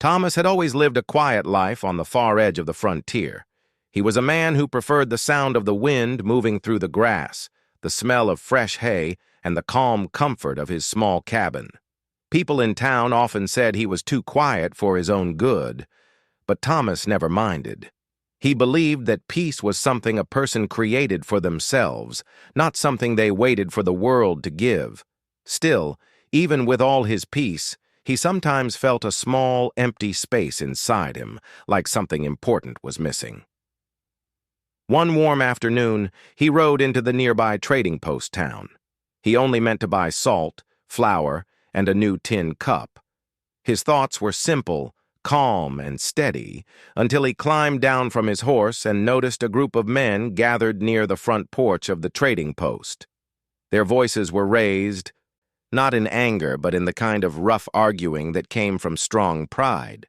Thomas had always lived a quiet life on the far edge of the frontier. He was a man who preferred the sound of the wind moving through the grass, the smell of fresh hay, and the calm comfort of his small cabin. People in town often said he was too quiet for his own good, but Thomas never minded. He believed that peace was something a person created for themselves, not something they waited for the world to give. Still, even with all his peace, he sometimes felt a small, empty space inside him, like something important was missing. One warm afternoon, he rode into the nearby trading post town. He only meant to buy salt, flour, and a new tin cup. His thoughts were simple, calm, and steady, until he climbed down from his horse and noticed a group of men gathered near the front porch of the trading post. Their voices were raised, not in anger, but in the kind of rough arguing that came from strong pride.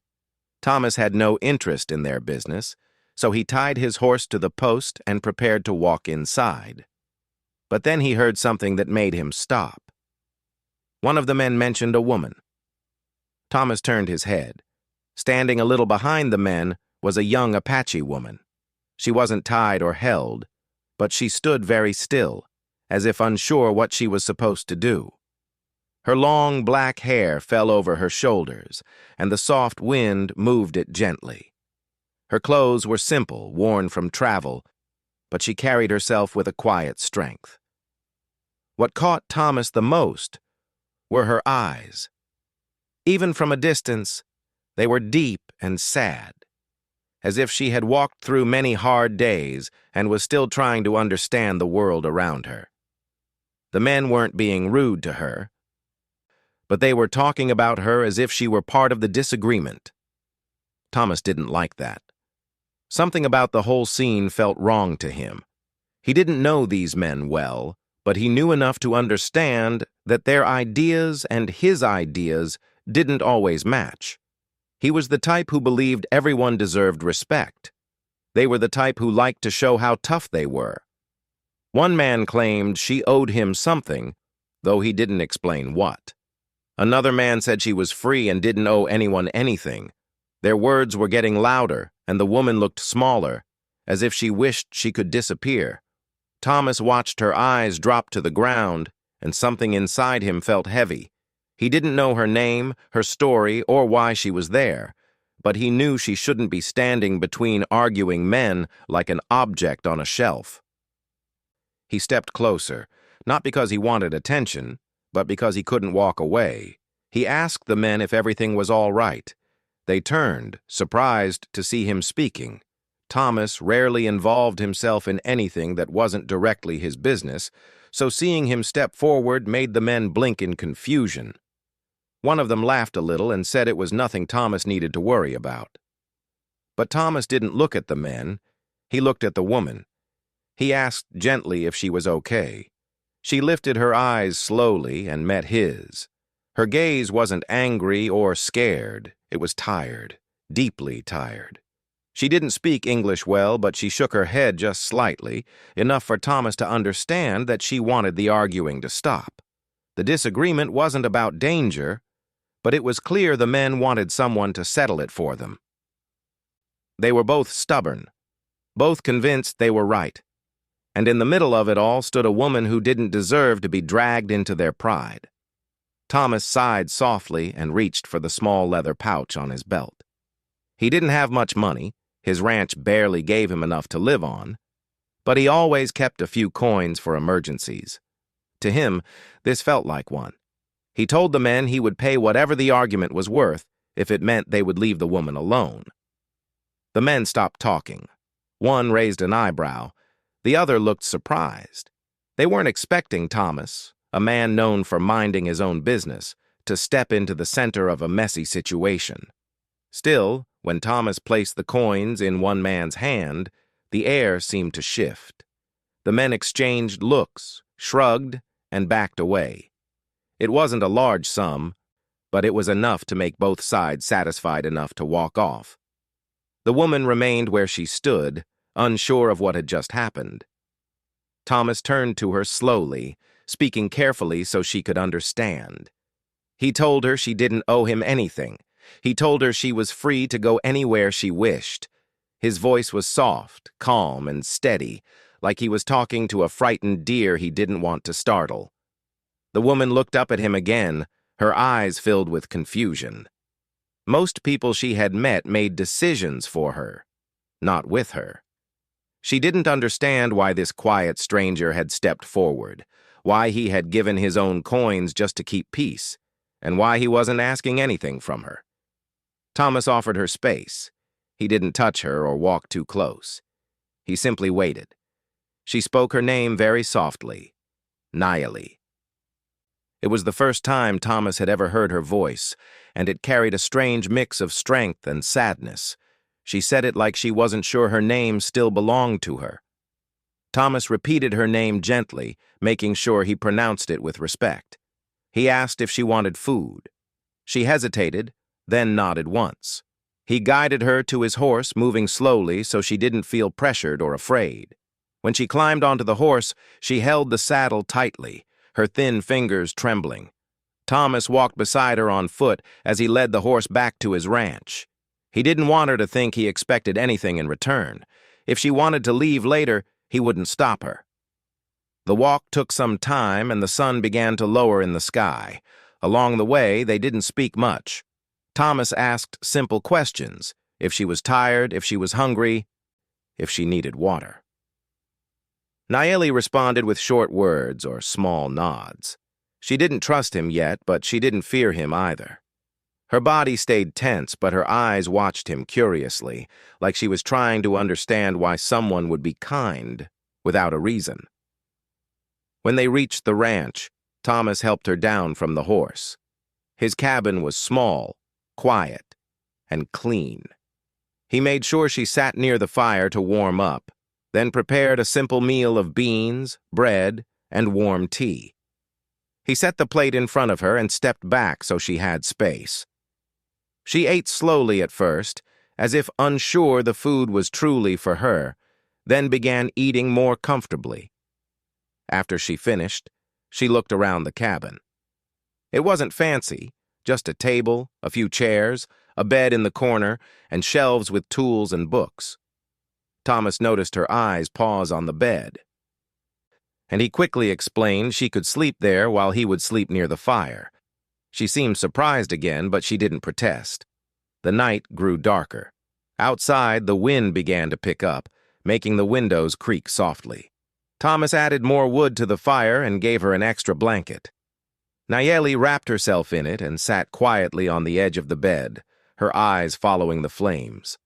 Thomas had no interest in their business, so he tied his horse to the post and prepared to walk inside. But then he heard something that made him stop. One of the men mentioned a woman. Thomas turned his head. Standing a little behind the men was a young Apache woman. She wasn't tied or held, but she stood very still, as if unsure what she was supposed to do. Her long black hair fell over her shoulders, and the soft wind moved it gently. Her clothes were simple, worn from travel, but she carried herself with a quiet strength. What caught Thomas the most were her eyes. Even from a distance, they were deep and sad, as if she had walked through many hard days and was still trying to understand the world around her. The men weren't being rude to her, but they were talking about her as if she were part of the disagreement. Thomas didn't like that. Something about the whole scene felt wrong to him. He didn't know these men well, but he knew enough to understand that their ideas and his ideas didn't always match. He was the type who believed everyone deserved respect. They were the type who liked to show how tough they were. One man claimed she owed him something, though he didn't explain what. Another man said she was free and didn't owe anyone anything. Their words were getting louder, and the woman looked smaller, as if she wished she could disappear. Thomas watched her eyes drop to the ground, and something inside him felt heavy. He didn't know her name, her story, or why she was there, but he knew she shouldn't be standing between arguing men like an object on a shelf. He stepped closer, not because he wanted attention, but because he couldn't walk away. He asked the men if everything was all right. They turned, surprised to see him speaking. Thomas rarely involved himself in anything that wasn't directly his business, so seeing him step forward made the men blink in confusion. One of them laughed a little and said it was nothing Thomas needed to worry about. But Thomas didn't look at the men. He looked at the woman. He asked gently if she was okay. She lifted her eyes slowly and met his. Her gaze wasn't angry or scared. It was tired, deeply tired. She didn't speak English well, but she shook her head just slightly, enough for Thomas to understand that she wanted the arguing to stop. The disagreement wasn't about danger, but it was clear the men wanted someone to settle it for them. They were both stubborn, both convinced they were right, and in the middle of it all stood a woman who didn't deserve to be dragged into their pride. Thomas sighed softly and reached for the small leather pouch on his belt. He didn't have much money. His ranch barely gave him enough to live on, but he always kept a few coins for emergencies. To him, this felt like one. He told the men he would pay whatever the argument was worth if it meant they would leave the woman alone. The men stopped talking. One raised an eyebrow. The other looked surprised. They weren't expecting Thomas, a man known for minding his own business, to step into the center of a messy situation. Still, when Thomas placed the coins in one man's hand, the air seemed to shift. The men exchanged looks, shrugged, and backed away. It wasn't a large sum, but it was enough to make both sides satisfied enough to walk off. The woman remained where she stood, unsure of what had just happened. Thomas turned to her slowly, speaking carefully so she could understand. He told her she didn't owe him anything, He told her she was free to go anywhere she wished. His voice was soft, calm, and steady, like he was talking to a frightened deer he didn't want to startle. The woman looked up at him again, her eyes filled with confusion. Most people she had met made decisions for her, not with her. She didn't understand why this quiet stranger had stepped forward, why he had given his own coins just to keep peace, and why he wasn't asking anything from her. Thomas offered her space. He didn't touch her or walk too close. He simply waited. She spoke her name very softly, Nayeli. It was the first time Thomas had ever heard her voice, and it carried a strange mix of strength and sadness. She said it like she wasn't sure her name still belonged to her. Thomas repeated her name gently, making sure he pronounced it with respect. He asked if she wanted food. She hesitated, then nodded once. He guided her to his horse, moving slowly so she didn't feel pressured or afraid. When she climbed onto the horse, she held the saddle tightly, her thin fingers trembling. Thomas walked beside her on foot as he led the horse back to his ranch. He didn't want her to think he expected anything in return. If she wanted to leave later, he wouldn't stop her. The walk took some time, and the sun began to lower in the sky. Along the way, they didn't speak much. Thomas asked simple questions: if she was tired, if she was hungry, if she needed water. Nayeli responded with short words or small nods. She didn't trust him yet, but she didn't fear him either. Her body stayed tense, but her eyes watched him curiously, like she was trying to understand why someone would be kind without a reason. When they reached the ranch, Thomas helped her down from the horse. His cabin was small, quiet, and clean. He made sure she sat near the fire to warm up, then prepared a simple meal of beans, bread, and warm tea. He set the plate in front of her and stepped back so she had space. She ate slowly at first, as if unsure the food was truly for her, then began eating more comfortably. After she finished, she looked around the cabin. It wasn't fancy, just a table, a few chairs, a bed in the corner, and shelves with tools and books. Thomas noticed her eyes pause on the bed, and he quickly explained she could sleep there while he would sleep near the fire. She seemed surprised again, but she didn't protest. The night grew darker. Outside, the wind began to pick up, making the windows creak softly. Thomas added more wood to the fire and gave her an extra blanket. Nayeli wrapped herself in it and sat quietly on the edge of the bed, her eyes following the flames.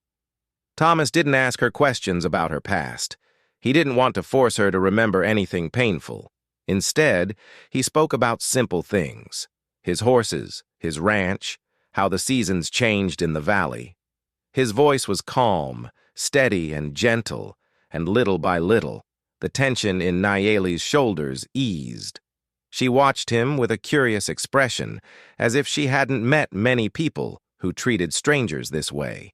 Thomas didn't ask her questions about her past. He didn't want to force her to remember anything painful. Instead, he spoke about simple things: his horses, his ranch, how the seasons changed in the valley. His voice was calm, steady, and gentle, and little by little, the tension in Nayeli's shoulders eased. She watched him with a curious expression, as if she hadn't met many people who treated strangers this way.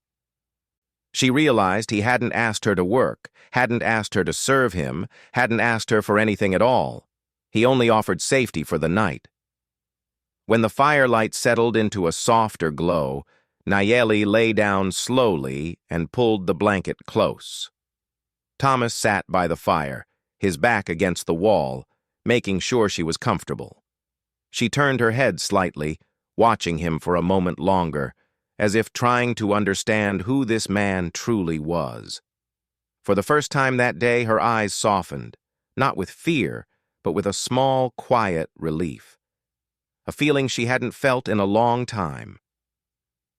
She realized he hadn't asked her to work, hadn't asked her to serve him, hadn't asked her for anything at all. He only offered safety for the night. When the firelight settled into a softer glow, Nayeli lay down slowly and pulled the blanket close. Thomas sat by the fire, his back against the wall, making sure she was comfortable. She turned her head slightly, watching him for a moment longer, as if trying to understand who this man truly was. For the first time that day, her eyes softened, not with fear, but with a small, quiet relief. A feeling she hadn't felt in a long time.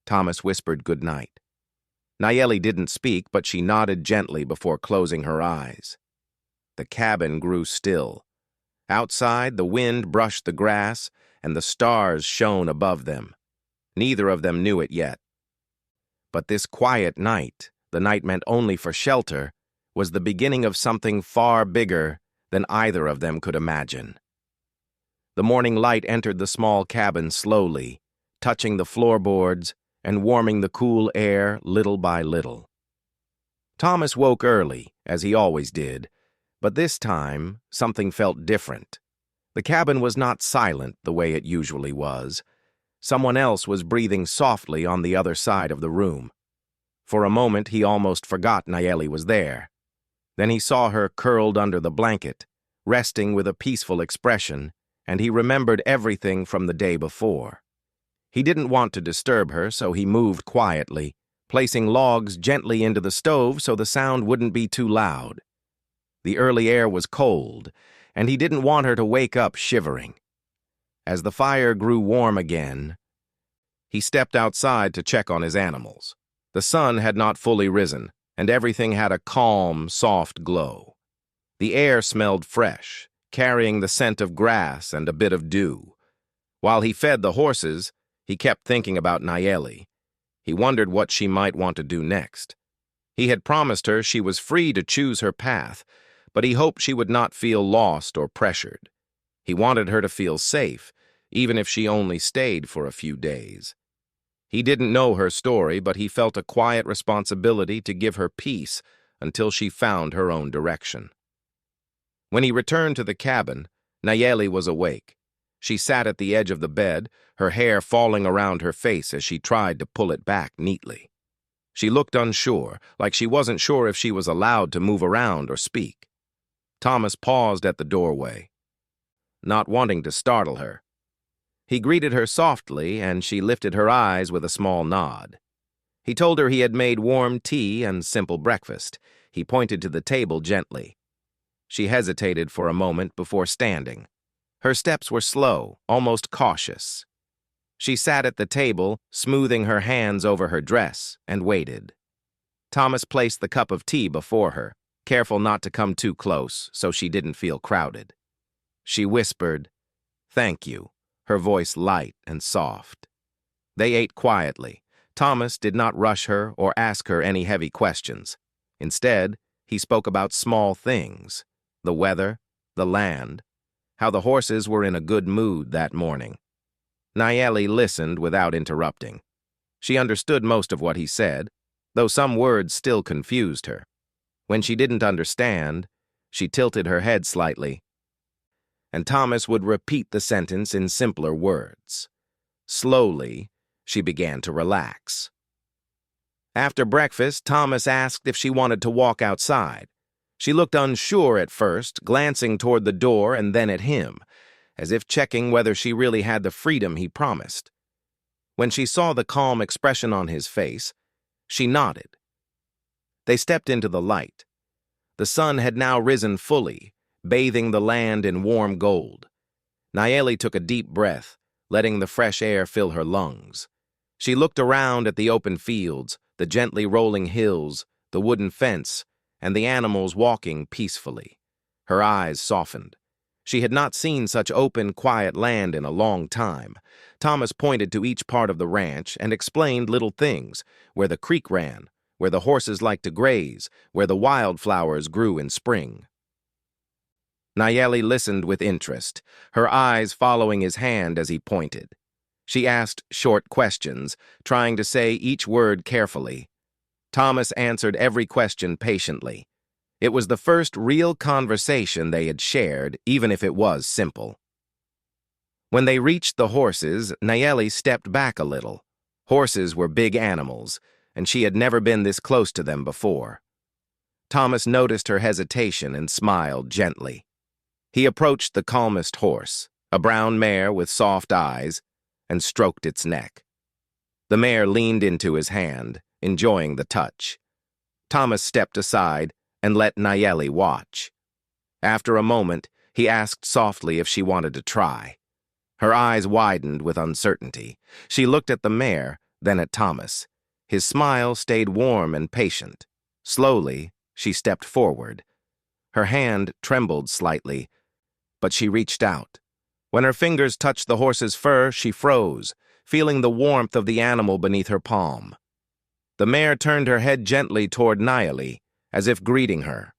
Thomas whispered good night. Nayeli didn't speak, but she nodded gently before closing her eyes. The cabin grew still. Outside, the wind brushed the grass, and the stars shone above them. Neither of them knew it yet. But this quiet night, the night meant only for shelter, was the beginning of something far bigger than either of them could imagine. The morning light entered the small cabin slowly, touching the floorboards and warming the cool air little by little. Thomas woke early, as he always did, but this time something felt different. The cabin was not silent the way it usually was. Someone else was breathing softly on the other side of the room. For a moment, he almost forgot Nayeli was there. Then he saw her curled under the blanket, resting with a peaceful expression, and he remembered everything from the day before. He didn't want to disturb her, so he moved quietly, placing logs gently into the stove so the sound wouldn't be too loud. The early air was cold, and he didn't want her to wake up shivering. As the fire grew warm again, he stepped outside to check on his animals. The sun had not fully risen, and everything had a calm, soft glow. The air smelled fresh, carrying the scent of grass and a bit of dew. While he fed the horses, he kept thinking about Nayeli. He wondered what she might want to do next. He had promised her she was free to choose her path, but he hoped she would not feel lost or pressured. He wanted her to feel safe, even if she only stayed for a few days. He didn't know her story, but he felt a quiet responsibility to give her peace until she found her own direction. When he returned to the cabin, Nayeli was awake. She sat at the edge of the bed, her hair falling around her face as she tried to pull it back neatly. She looked unsure, like she wasn't sure if she was allowed to move around or speak. Thomas paused at the doorway, not wanting to startle her. He greeted her softly, and she lifted her eyes with a small nod. He told her he had made warm tea and simple breakfast. He pointed to the table gently. She hesitated for a moment before standing. Her steps were slow, almost cautious. She sat at the table, smoothing her hands over her dress, and waited. Thomas placed the cup of tea before her, careful not to come too close so she didn't feel crowded. She whispered, "Thank you," her voice light and soft. They ate quietly. Thomas did not rush her or ask her any heavy questions. Instead, he spoke about small things: the weather, the land, how the horses were in a good mood that morning. Nayeli listened without interrupting. She understood most of what he said, though some words still confused her. When she didn't understand, she tilted her head slightly, and Thomas would repeat the sentence in simpler words. Slowly, she began to relax. After breakfast, Thomas asked if she wanted to walk outside. She looked unsure at first, glancing toward the door and then at him, as if checking whether she really had the freedom he promised. When she saw the calm expression on his face, she nodded. They stepped into the light. The sun had now risen fully, bathing the land in warm gold. Nayeli took a deep breath, letting the fresh air fill her lungs. She looked around at the open fields, the gently rolling hills, the wooden fence, and the animals walking peacefully. Her eyes softened. She had not seen such open, quiet land in a long time. Thomas pointed to each part of the ranch and explained little things: where the creek ran, where the horses liked to graze, where the wildflowers grew in spring. Nayeli listened with interest, her eyes following his hand as he pointed. She asked short questions, trying to say each word carefully. Thomas answered every question patiently. It was the first real conversation they had shared, even if it was simple. When they reached the horses, Nayeli stepped back a little. Horses were big animals, and she had never been this close to them before. Thomas noticed her hesitation and smiled gently. He approached the calmest horse, a brown mare with soft eyes, and stroked its neck. The mare leaned into his hand, enjoying the touch. Thomas stepped aside and let Nayeli watch. After a moment, he asked softly if she wanted to try. Her eyes widened with uncertainty. She looked at the mare, then at Thomas. His smile stayed warm and patient. Slowly, she stepped forward. Her hand trembled slightly, but she reached out. When her fingers touched the horse's fur, she froze, feeling the warmth of the animal beneath her palm. The mare turned her head gently toward Nayeli, as if greeting her.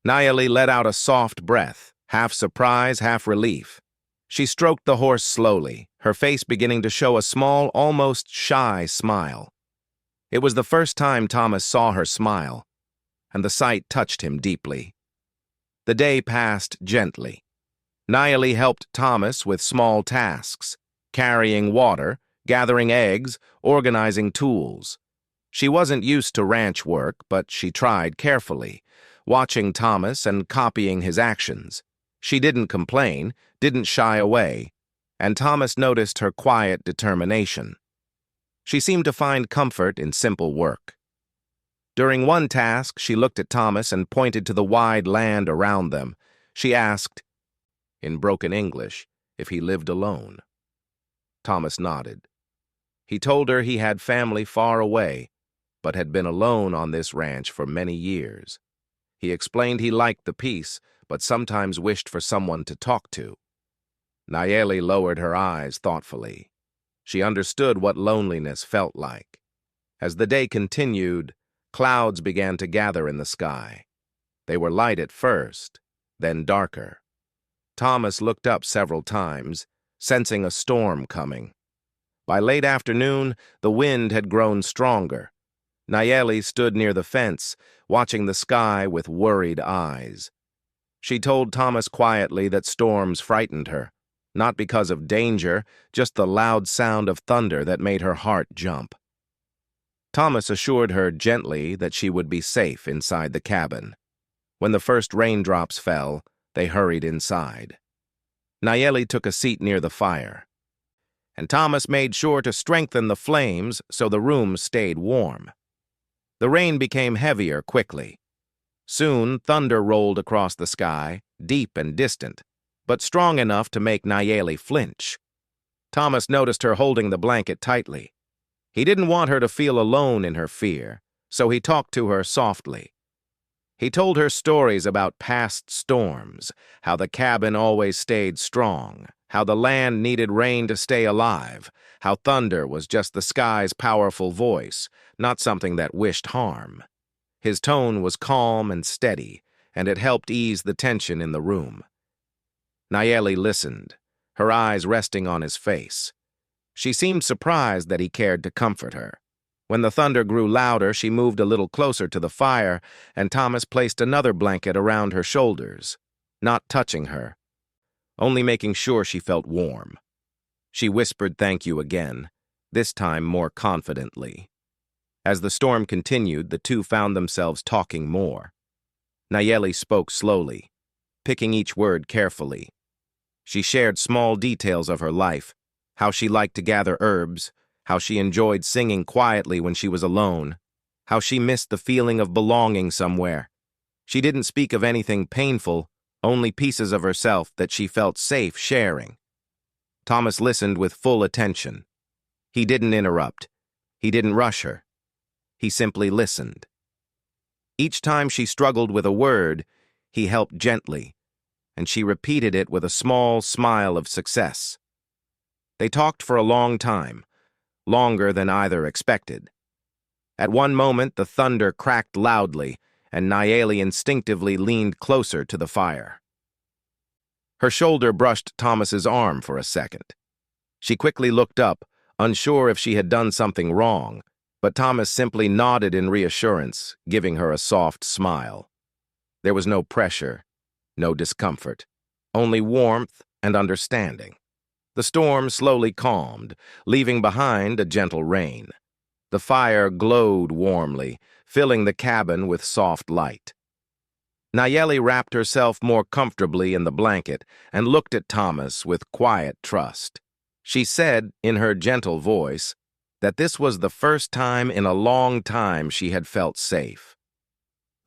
Nayeli let out a soft breath, half surprise, half relief. She stroked the horse slowly, her face beginning to show a small, almost shy smile. It was the first time Thomas saw her smile, and the sight touched him deeply. The day passed gently. Nayeli helped Thomas with small tasks. carrying water, gathering eggs, organizing tools. She wasn't used to ranch work, but she tried carefully, watching Thomas and copying his actions. She didn't complain, didn't shy away, and Thomas noticed her quiet determination. She seemed to find comfort in simple work. During one task, she looked at Thomas and pointed to the wide land around them. She asked, in broken English, if he lived alone. Thomas nodded. He told her he had family far away, but had been alone on this ranch for many years. He explained he liked the peace, but sometimes wished for someone to talk to. Nayeli lowered her eyes thoughtfully. She understood what loneliness felt like. As the day continued, clouds began to gather in the sky. They were light at first, then darker. Thomas looked up several times, sensing a storm coming. By late afternoon, the wind had grown stronger. Nayeli stood near the fence, watching the sky with worried eyes. She told Thomas quietly that storms frightened her, not because of danger, just the loud sound of thunder that made her heart jump. Thomas assured her gently that she would be safe inside the cabin. When the first raindrops fell, they hurried inside. Nayeli took a seat near the fire, and Thomas made sure to strengthen the flames so the room stayed warm. The rain became heavier quickly. Soon, thunder rolled across the sky, deep and distant, but strong enough to make Nayeli flinch. Thomas noticed her holding the blanket tightly. He didn't want her to feel alone in her fear, so he talked to her softly. He told her stories about past storms, how the cabin always stayed strong, how the land needed rain to stay alive, how thunder was just the sky's powerful voice, not something that wished harm. His tone was calm and steady, and it helped ease the tension in the room. Nayeli listened, her eyes resting on his face. She seemed surprised that he cared to comfort her. When the thunder grew louder, she moved a little closer to the fire, and Thomas placed another blanket around her shoulders, not touching her, only making sure she felt warm. She whispered thank you again, this time more confidently. As the storm continued, the two found themselves talking more. Nayeli spoke slowly, picking each word carefully. She shared small details of her life, how she liked to gather herbs, how she enjoyed singing quietly when she was alone, how she missed the feeling of belonging somewhere. She didn't speak of anything painful, only pieces of herself that she felt safe sharing. Thomas listened with full attention. He didn't interrupt. He didn't rush her. He simply listened. Each time she struggled with a word, he helped gently, and she repeated it with a small smile of success. They talked for a long time, longer than either expected. At one moment, the thunder cracked loudly, and Nayeli instinctively leaned closer to the fire. Her shoulder brushed Thomas's arm for a second. She quickly looked up, unsure if she had done something wrong, but Thomas simply nodded in reassurance, giving her a soft smile. There was no pressure, no discomfort, only warmth and understanding. The storm slowly calmed, leaving behind a gentle rain. The fire glowed warmly, filling the cabin with soft light. Nayeli wrapped herself more comfortably in the blanket and looked at Thomas with quiet trust. She said, in her gentle voice, that this was the first time in a long time she had felt safe.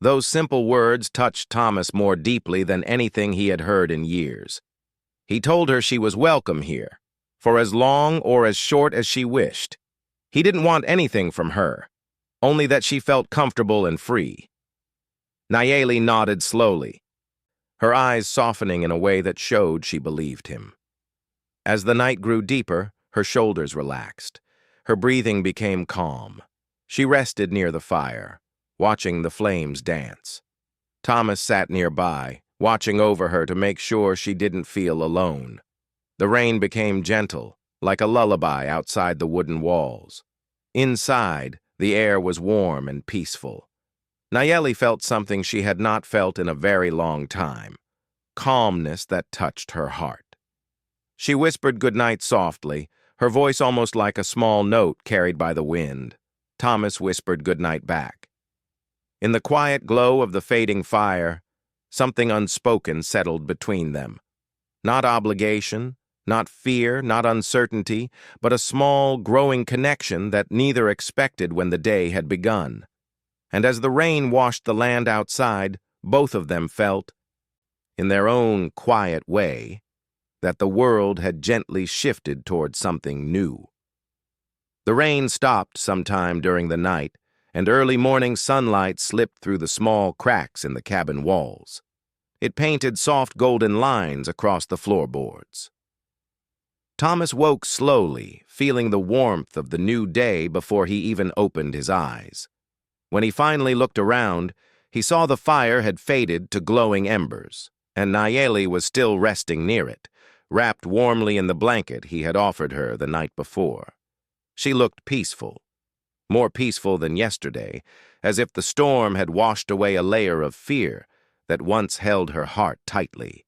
Those simple words touched Thomas more deeply than anything he had heard in years. He told her she was welcome here, for as long or as short as she wished. He didn't want anything from her, only that she felt comfortable and free. Nayeli nodded slowly, her eyes softening in a way that showed she believed him. As the night grew deeper, her shoulders relaxed. Her breathing became calm. She rested near the fire, watching the flames dance. Thomas sat nearby, watching over her to make sure she didn't feel alone. The rain became gentle, like a lullaby outside the wooden walls. Inside, the air was warm and peaceful. Nayeli felt something she had not felt in a very long time, calmness that touched her heart. She whispered goodnight softly, her voice almost like a small note carried by the wind. Thomas whispered goodnight back. In the quiet glow of the fading fire, something unspoken settled between them. Not obligation, not fear, not uncertainty, but a small, growing connection that neither expected when the day had begun. And as the rain washed the land outside, both of them felt, in their own quiet way, that the world had gently shifted toward something new. The rain stopped sometime during the night, and early morning sunlight slipped through the small cracks in the cabin walls. It painted soft golden lines across the floorboards. Thomas woke slowly, feeling the warmth of the new day before he even opened his eyes. When he finally looked around, he saw the fire had faded to glowing embers, and Nayeli was still resting near it, wrapped warmly in the blanket he had offered her the night before. She looked peaceful, more peaceful than yesterday, as if the storm had washed away a layer of fear that once held her heart tightly.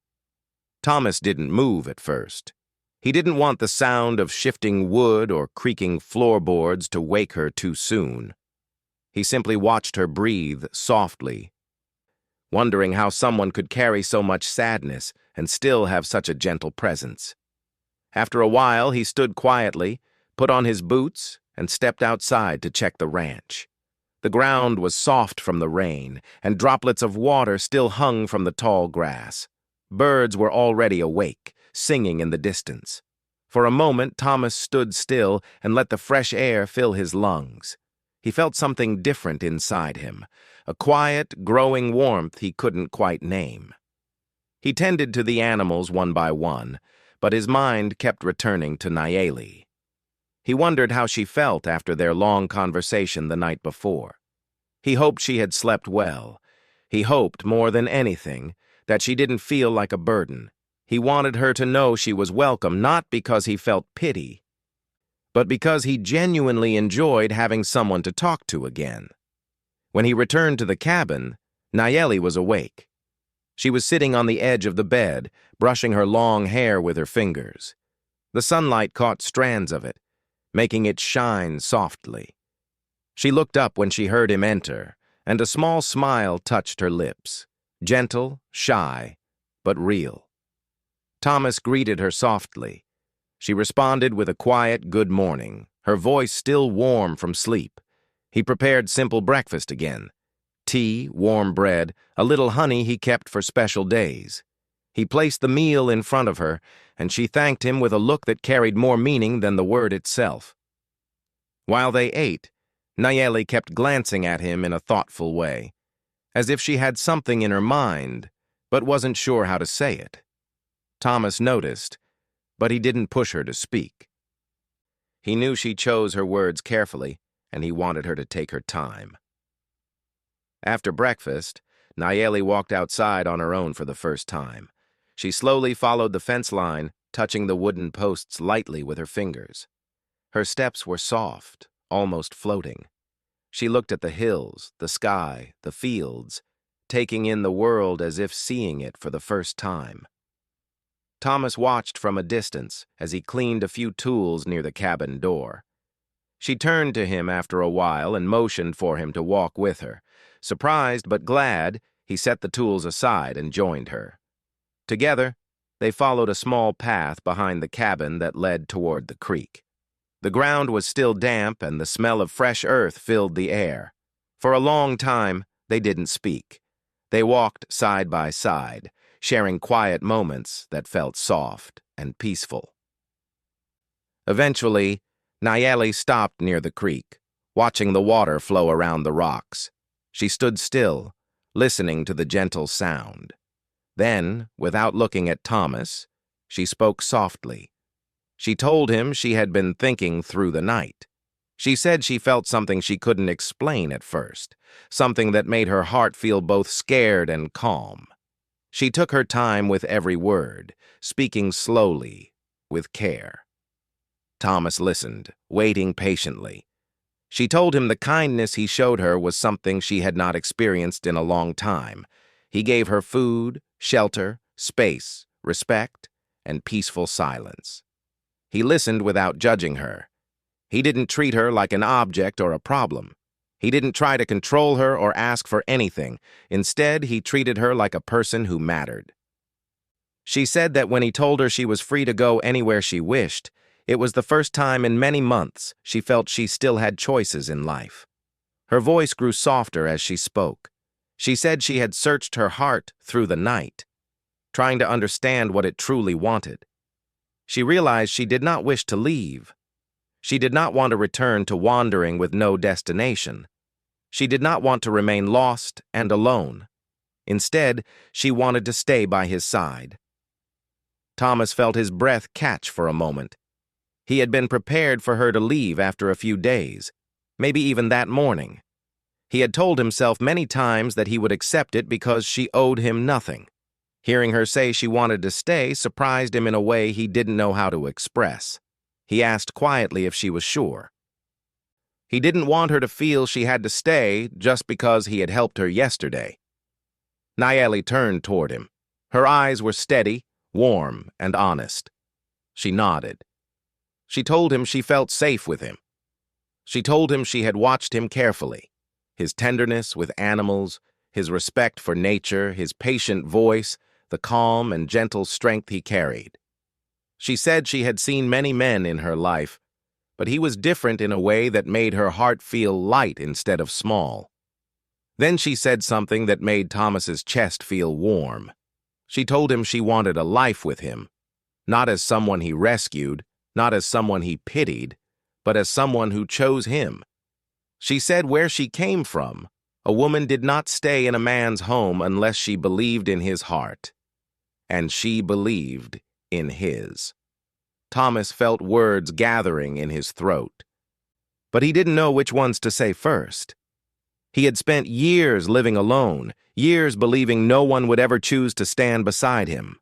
Thomas didn't move at first. He didn't want the sound of shifting wood or creaking floorboards to wake her too soon. He simply watched her breathe softly, wondering how someone could carry so much sadness and still have such a gentle presence. After a while, he stood quietly, put on his boots, and stepped outside to check the ranch. The ground was soft from the rain, and droplets of water still hung from the tall grass. Birds were already awake, singing in the distance. For a moment, Thomas stood still and let the fresh air fill his lungs. He felt something different inside him, a quiet, growing warmth he couldn't quite name. He tended to the animals one by one, but his mind kept returning to Nayeli. He wondered how she felt after their long conversation the night before. He hoped she had slept well. He hoped, more than anything, that she didn't feel like a burden. He wanted her to know she was welcome, not because he felt pity, but because he genuinely enjoyed having someone to talk to again. When he returned to the cabin, Nayeli was awake. She was sitting on the edge of the bed, brushing her long hair with her fingers. The sunlight caught strands of it, making it shine softly. She looked up when she heard him enter, and a small smile touched her lips, gentle, shy, but real. Thomas greeted her softly. She responded with a quiet good morning, her voice still warm from sleep. He prepared simple breakfast again. Tea, warm bread, a little honey he kept for special days. He placed the meal in front of her, and she thanked him with a look that carried more meaning than the word itself. While they ate, Nayeli kept glancing at him in a thoughtful way, as if she had something in her mind, but wasn't sure how to say it. Thomas noticed, but he didn't push her to speak. He knew she chose her words carefully, and he wanted her to take her time. After breakfast, Nayeli walked outside on her own for the first time. She slowly followed the fence line, touching the wooden posts lightly with her fingers. Her steps were soft, almost floating. She looked at the hills, the sky, the fields, taking in the world as if seeing it for the first time. Thomas watched from a distance as he cleaned a few tools near the cabin door. She turned to him after a while and motioned for him to walk with her. Surprised but glad, he set the tools aside and joined her. Together, they followed a small path behind the cabin that led toward the creek. The ground was still damp and the smell of fresh earth filled the air. For a long time, they didn't speak. They walked side by side, sharing quiet moments that felt soft and peaceful. Eventually, Nayeli stopped near the creek, watching the water flow around the rocks. She stood still, listening to the gentle sound. Then, without looking at Thomas, she spoke softly. She told him she had been thinking through the night. She said she felt something she couldn't explain at first, something that made her heart feel both scared and calm. She took her time with every word, speaking slowly, with care. Thomas listened, waiting patiently. She told him the kindness he showed her was something she had not experienced in a long time. He gave her food, shelter, space, respect, and peaceful silence. He listened without judging her. He didn't treat her like an object or a problem. He didn't try to control her or ask for anything. Instead, he treated her like a person who mattered. She said that when he told her she was free to go anywhere she wished, it was the first time in many months she felt she still had choices in life. Her voice grew softer as she spoke. She said she had searched her heart through the night, trying to understand what it truly wanted. She realized she did not wish to leave. She did not want to return to wandering with no destination. She did not want to remain lost and alone. Instead, she wanted to stay by his side. Thomas felt his breath catch for a moment. He had been prepared for her to leave after a few days, maybe even that morning. He had told himself many times that he would accept it because she owed him nothing. Hearing her say she wanted to stay surprised him in a way he didn't know how to express. He asked quietly if she was sure. He didn't want her to feel she had to stay just because he had helped her yesterday. Nayeli turned toward him. Her eyes were steady, warm, and honest. She nodded. She told him she felt safe with him. She told him she had watched him carefully. His tenderness with animals, his respect for nature, his patient voice, the calm and gentle strength he carried. She said she had seen many men in her life, but he was different in a way that made her heart feel light instead of small. Then she said something that made Thomas's chest feel warm. She told him she wanted a life with him, not as someone he rescued, not as someone he pitied, but as someone who chose him. She said where she came from, a woman did not stay in a man's home unless she believed in his heart. And she believed in his. Thomas felt words gathering in his throat. But he didn't know which ones to say first. He had spent years living alone, years believing no one would ever choose to stand beside him.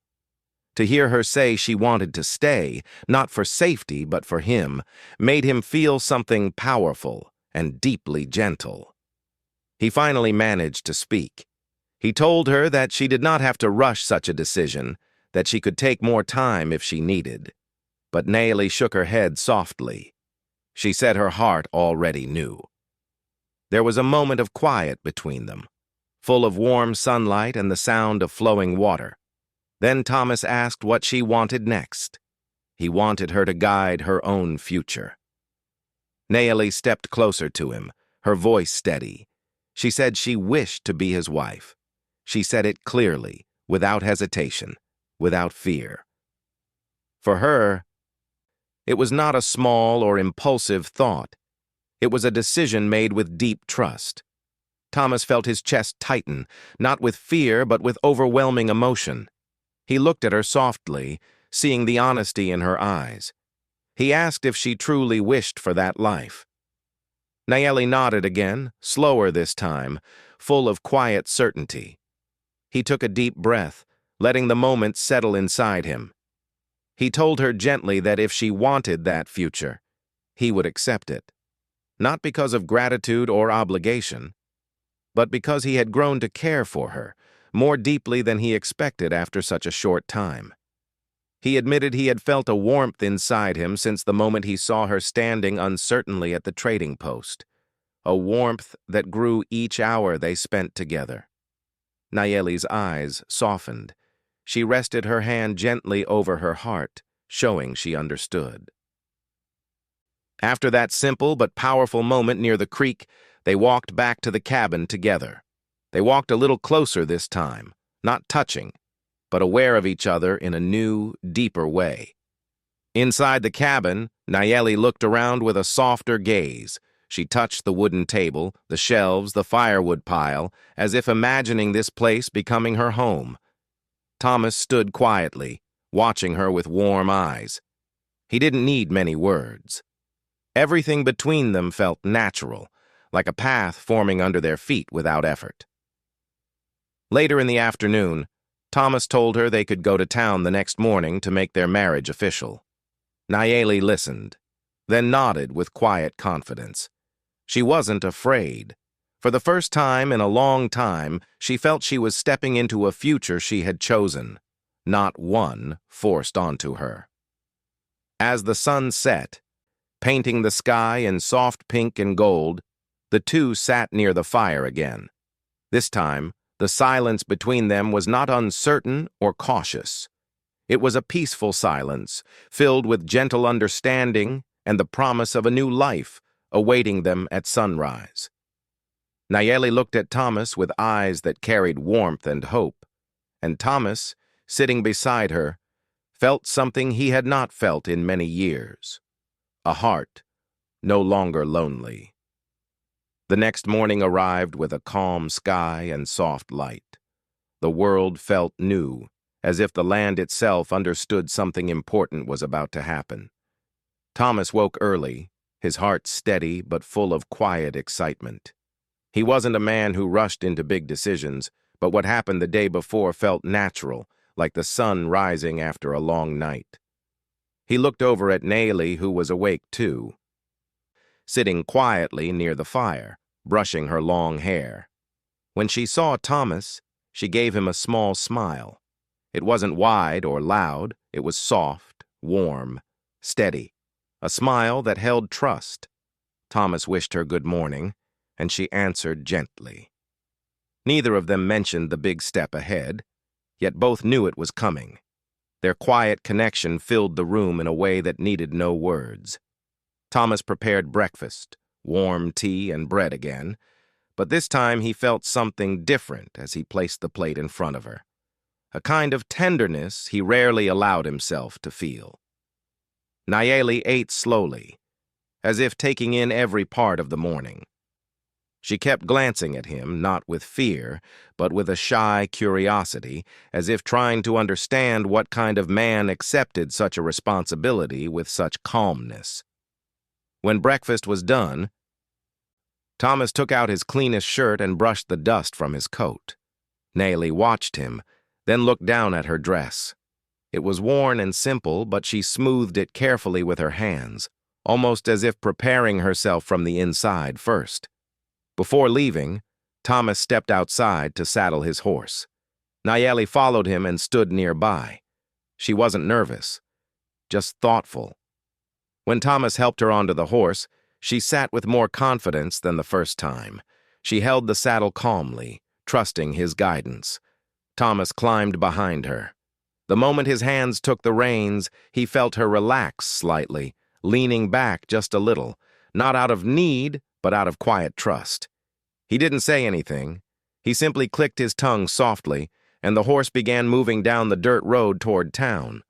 To hear her say she wanted to stay, not for safety but for him, made him feel something powerful and deeply gentle. He finally managed to speak. He told her that she did not have to rush such a decision, that she could take more time if she needed. But Nayeli shook her head softly. She said her heart already knew. There was a moment of quiet between them, full of warm sunlight and the sound of flowing water. Then Thomas asked what she wanted next. He wanted her to guide her own future. Nayeli stepped closer to him, her voice steady. She said she wished to be his wife. She said it clearly, without hesitation, without fear. For her, it was not a small or impulsive thought. It was a decision made with deep trust. Thomas felt his chest tighten, not with fear but with overwhelming emotion. He looked at her softly, seeing the honesty in her eyes. He asked if she truly wished for that life. Nayeli nodded again, slower this time, full of quiet certainty. He took a deep breath, letting the moment settle inside him. He told her gently that if she wanted that future, he would accept it. Not because of gratitude or obligation, but because he had grown to care for her, more deeply than he expected after such a short time. He admitted he had felt a warmth inside him since the moment he saw her standing uncertainly at the trading post, a warmth that grew each hour they spent together. Nayeli's eyes softened. She rested her hand gently over her heart, showing she understood. After that simple but powerful moment near the creek, they walked back to the cabin together. They walked a little closer this time, not touching, but aware of each other in a new, deeper way. Inside the cabin, Nayeli looked around with a softer gaze. She touched the wooden table, the shelves, the firewood pile, as if imagining this place becoming her home. Thomas stood quietly, watching her with warm eyes. He didn't need many words. Everything between them felt natural, like a path forming under their feet without effort. Later in the afternoon, Thomas told her they could go to town the next morning to make their marriage official. Nayeli listened, then nodded with quiet confidence. She wasn't afraid. For the first time in a long time, she felt she was stepping into a future she had chosen, not one forced onto her. As the sun set, painting the sky in soft pink and gold, the two sat near the fire again. This time, the silence between them was not uncertain or cautious. It was a peaceful silence, filled with gentle understanding and the promise of a new life awaiting them at sunrise. Nayeli looked at Thomas with eyes that carried warmth and hope, and Thomas, sitting beside her, felt something he had not felt in many years, a heart no longer lonely. The next morning arrived with a calm sky and soft light. The world felt new, as if the land itself understood something important was about to happen. Thomas woke early, his heart steady but full of quiet excitement. He wasn't a man who rushed into big decisions, but what happened the day before felt natural, like the sun rising after a long night. He looked over at Nayeli, who was awake too, sitting quietly near the fire, brushing her long hair. When she saw Thomas, she gave him a small smile. It wasn't wide or loud, it was soft, warm, steady, a smile that held trust. Thomas wished her good morning, and she answered gently. Neither of them mentioned the big step ahead, yet both knew it was coming. Their quiet connection filled the room in a way that needed no words. Thomas prepared breakfast, warm tea and bread again, but this time he felt something different as he placed the plate in front of her. A kind of tenderness he rarely allowed himself to feel. Nayeli ate slowly, as if taking in every part of the morning. She kept glancing at him, not with fear, but with a shy curiosity, as if trying to understand what kind of man accepted such a responsibility with such calmness. When breakfast was done, Thomas took out his cleanest shirt and brushed the dust from his coat. Nayeli watched him, then looked down at her dress. It was worn and simple, but she smoothed it carefully with her hands, almost as if preparing herself from the inside first. Before leaving, Thomas stepped outside to saddle his horse. Nayeli followed him and stood nearby. She wasn't nervous, just thoughtful. When Thomas helped her onto the horse, she sat with more confidence than the first time. She held the saddle calmly, trusting his guidance. Thomas climbed behind her. The moment his hands took the reins, he felt her relax slightly, leaning back just a little, not out of need, but out of quiet trust. He didn't say anything. He simply clicked his tongue softly, and the horse began moving down the dirt road toward town.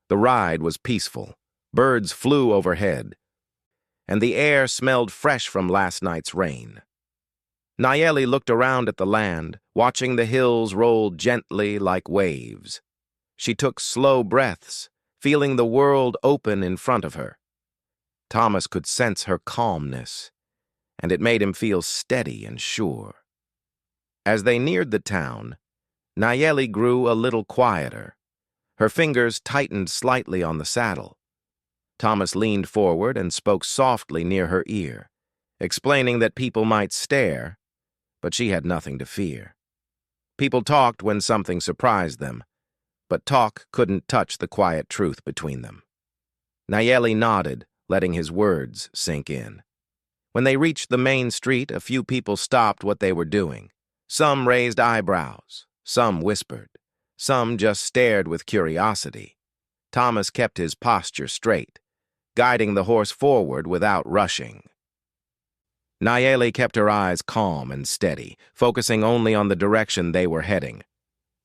The ride was peaceful. Birds flew overhead, and the air smelled fresh from last night's rain. Nayeli looked around at the land, watching the hills roll gently like waves. She took slow breaths, feeling the world open in front of her. Thomas could sense her calmness, and it made him feel steady and sure. As they neared the town, Nayeli grew a little quieter. Her fingers tightened slightly on the saddle. Thomas leaned forward and spoke softly near her ear, explaining that people might stare, but she had nothing to fear. People talked when something surprised them, but talk couldn't touch the quiet truth between them. Nayeli nodded, letting his words sink in. When they reached the main street, a few people stopped what they were doing. Some raised eyebrows, some whispered, some just stared with curiosity. Thomas kept his posture straight, guiding the horse forward without rushing. Nayeli kept her eyes calm and steady, focusing only on the direction they were heading.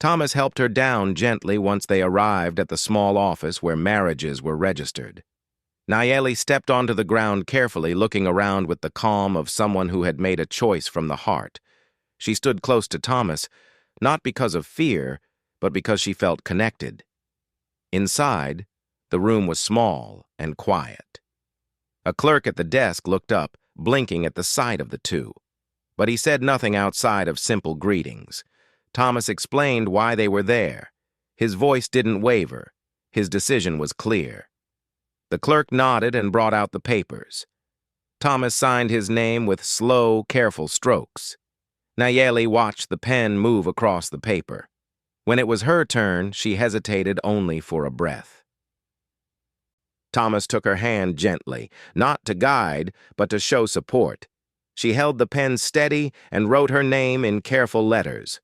Thomas helped her down gently once they arrived at the small office where marriages were registered. Nayeli stepped onto the ground carefully, looking around with the calm of someone who had made a choice from the heart. She stood close to Thomas, not because of fear, but because she felt connected. Inside, the room was small and quiet. A clerk at the desk looked up, blinking at the sight of the two. But he said nothing outside of simple greetings. Thomas explained why they were there. His voice didn't waver. His decision was clear. The clerk nodded and brought out the papers. Thomas signed his name with slow, careful strokes. Nayeli watched the pen move across the paper. When it was her turn, she hesitated only for a breath. Thomas took her hand gently, not to guide, but to show support. She held the pen steady and wrote her name in careful letters.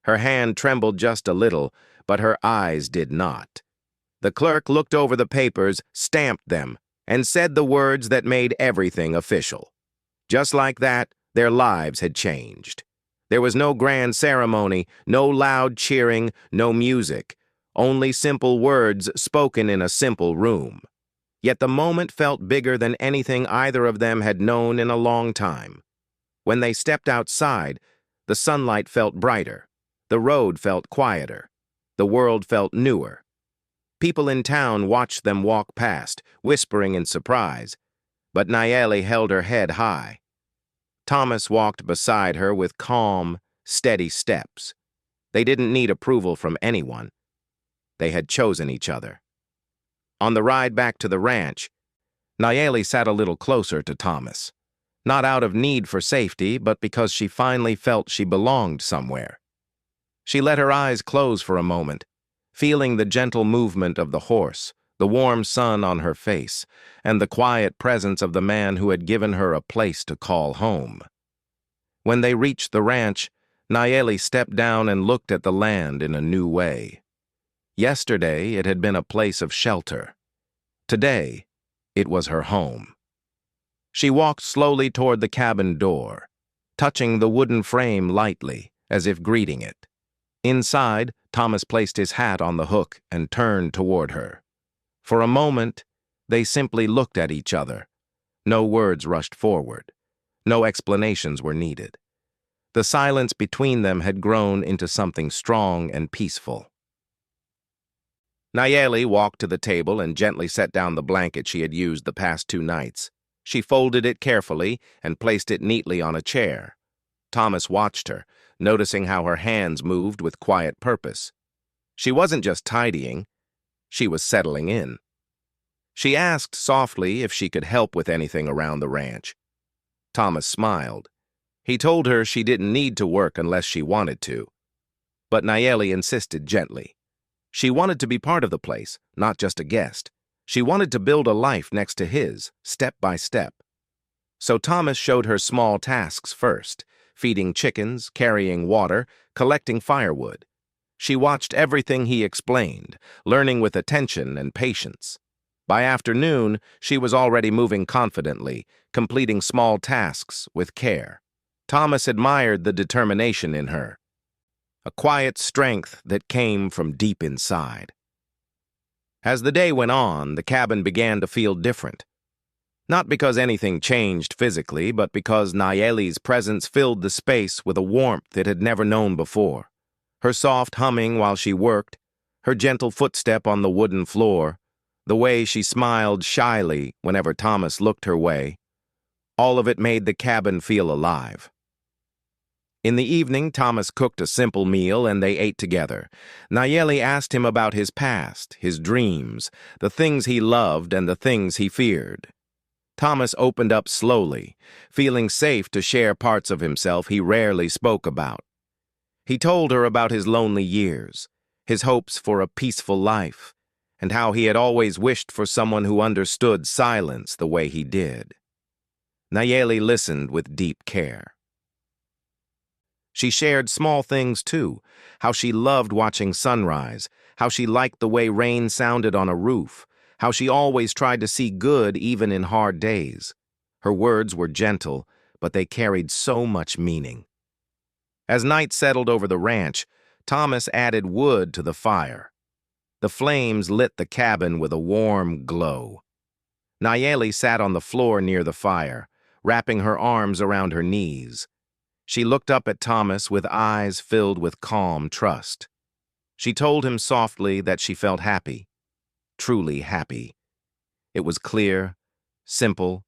Her hand trembled just a little, but her eyes did not. The clerk looked over the papers, stamped them, and said the words that made everything official. Just like that, their lives had changed. There was no grand ceremony, no loud cheering, no music, only simple words spoken in a simple room. Yet the moment felt bigger than anything either of them had known in a long time. When they stepped outside, the sunlight felt brighter, the road felt quieter, the world felt newer. People in town watched them walk past, whispering in surprise, but Nayeli held her head high. Thomas walked beside her with calm, steady steps. They didn't need approval from anyone. They had chosen each other. On the ride back to the ranch, Nayeli sat a little closer to Thomas, not out of need for safety, but because she finally felt she belonged somewhere. She let her eyes close for a moment, feeling the gentle movement of the horse, the warm sun on her face, and the quiet presence of the man who had given her a place to call home. When they reached the ranch, Nayeli stepped down and looked at the land in a new way. Yesterday, it had been a place of shelter. Today, it was her home. She walked slowly toward the cabin door, touching the wooden frame lightly, as if greeting it. Inside, Thomas placed his hat on the hook and turned toward her. For a moment, they simply looked at each other. No words rushed forward. No explanations were needed. The silence between them had grown into something strong and peaceful. Nayeli walked to the table and gently set down the blanket she had used the past 2 nights. She folded it carefully and placed it neatly on a chair. Thomas watched her, noticing how her hands moved with quiet purpose. She wasn't just tidying, she was settling in. She asked softly if she could help with anything around the ranch. Thomas smiled. He told her she didn't need to work unless she wanted to. But Nayeli insisted gently. She wanted to be part of the place, not just a guest. She wanted to build a life next to his, step by step. So Thomas showed her small tasks first, feeding chickens, carrying water, collecting firewood. She watched everything he explained, learning with attention and patience. By afternoon, she was already moving confidently, completing small tasks with care. Thomas admired the determination in her, a quiet strength that came from deep inside. As the day went on, the cabin began to feel different. Not because anything changed physically, but because Nayeli's presence filled the space with a warmth it had never known before. Her soft humming while she worked, her gentle footstep on the wooden floor, the way she smiled shyly whenever Thomas looked her way, all of it made the cabin feel alive. In the evening, Thomas cooked a simple meal and they ate together. Nayeli asked him about his past, his dreams, the things he loved and the things he feared. Thomas opened up slowly, feeling safe to share parts of himself he rarely spoke about. He told her about his lonely years, his hopes for a peaceful life, and how he had always wished for someone who understood silence the way he did. Nayeli listened with deep care. She shared small things too, how she loved watching sunrise, how she liked the way rain sounded on a roof, how she always tried to see good even in hard days. Her words were gentle, but they carried so much meaning. As night settled over the ranch, Thomas added wood to the fire. The flames lit the cabin with a warm glow. Nayeli sat on the floor near the fire, wrapping her arms around her knees. She looked up at Thomas with eyes filled with calm trust. She told him softly that she felt happy, truly happy. It was clear, simple,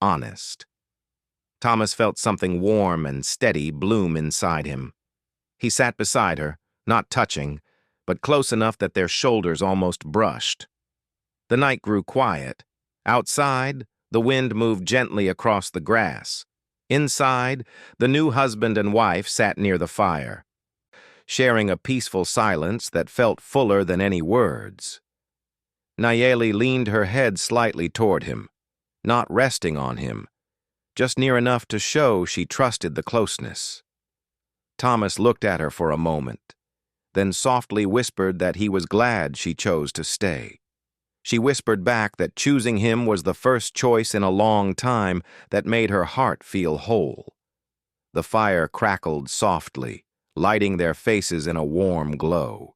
honest. Thomas felt something warm and steady bloom inside him. He sat beside her, not touching, but close enough that their shoulders almost brushed. The night grew quiet. Outside, the wind moved gently across the grass. Inside, the new husband and wife sat near the fire. sharing a peaceful silence that felt fuller than any words. Nayeli leaned her head slightly toward him, not resting on him, just near enough to show she trusted the closeness. Thomas looked at her for a moment, then softly whispered that he was glad she chose to stay. She whispered back that choosing him was the first choice in a long time that made her heart feel whole. The fire crackled softly, lighting their faces in a warm glow.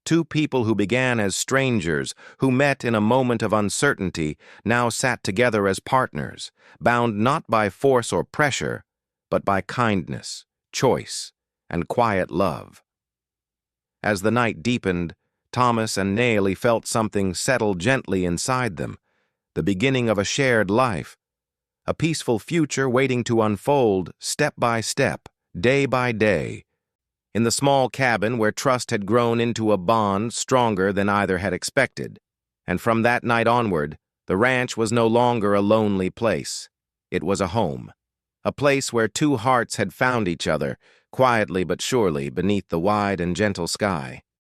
Two people who began as strangers, who met in a moment of uncertainty, now sat together as partners, bound not by force or pressure, but by kindness, choice, and quiet love. As the night deepened, Thomas and Nayeli felt something settle gently inside them, the beginning of a shared life, a peaceful future waiting to unfold step by step, day by day, in the small cabin where trust had grown into a bond stronger than either had expected. And from that night onward, the ranch was no longer a lonely place. It was a home, a place where two hearts had found each other, quietly but surely beneath the wide and gentle sky.